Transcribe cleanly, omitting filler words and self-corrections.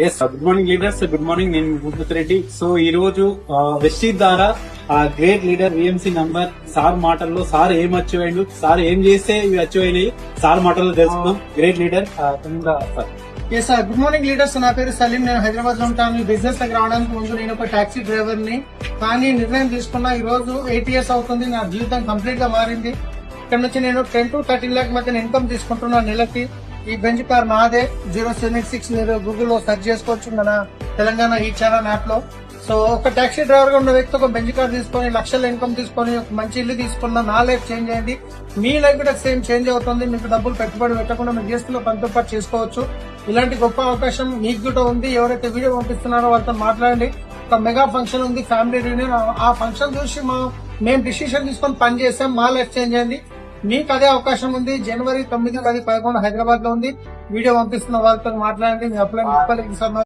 Yes good morning leaders, good morning. నేను గుర్తు Reddy. So ఈ రోజు వెస్టీజ్ ద్వారా great leader VMC number sir మాటల్లో సార్ ఏం అచీవ్ అయ్యిండు, సార్ ఏం చేస్తే ఇవి అచీవ్ అయినాయి సార్ మాటల్లో తెలుసుకుందాం. Great leader sir. Yes sir, good morning leaders. నా పేరు సలీం. నేను హైదరాబాద్ లో ఉంటాను. ఈ బిజినెస్ దగ్గర రావడానికి ముందు నేను ఒక టాక్సీ డ్రైవర్ ని. కానీ నిర్ణయం తీసుకున్నా ఈ రోజు 8 years అవుతుంది. నా జీవితం కంప్లీట్ గా మారింది. ఇక్కడ నుంచి నేను 10 to 13 lakh మధ్య ఇన్కమ్ తీసుకుంటున్నాను నెలకి. ఈ బెంజ్ కార్ నాదే. 076 మీరు గూగుల్లో సెర్చ్ చేసుకోవచ్చు మన తెలంగాణ ఈ ఛానల్ యాప్ లో. సో ఒక టాక్సీ డ్రైవర్ గా ఉన్న వ్యక్తి ఒక బెంజ్ కార్ తీసుకొని లక్షల ఇన్కమ్ తీసుకొని ఒక మంచి ఇల్లు తీసుకున్న నా లైఫ్ చేంజ్ అయింది. మీ లైఫ్ కూడా సేమ్ చేంజ్ అవుతుంది. మీకు డబ్బులు పెట్టుబడి పెట్టకుండా మీ జీవితంలో పనితో పాటు చేసుకోవచ్చు. ఇలాంటి గొప్ప అవకాశం మీకు కూడా ఉంది. ఎవరైతే వీడియో పంపిస్తున్నారో వాళ్ళతో మాట్లాడండి. ఒక మెగా ఫంక్షన్ ఉంది, ఫ్యామిలీ రియూనియన్. ఆ ఫంక్షన్ చూసి మేము డిసిషన్ తీసుకొని పని చేసాం. మా లైఫ్ చేంజ్ అయింది. మీకు అదే అవకాశం ఉంది. January 9, 10, 11 హైదరాబాద్ లో ఉంది. వీడియో పంపిస్తున్న వాళ్ళతో మాట్లాడండి. మీ అప్లై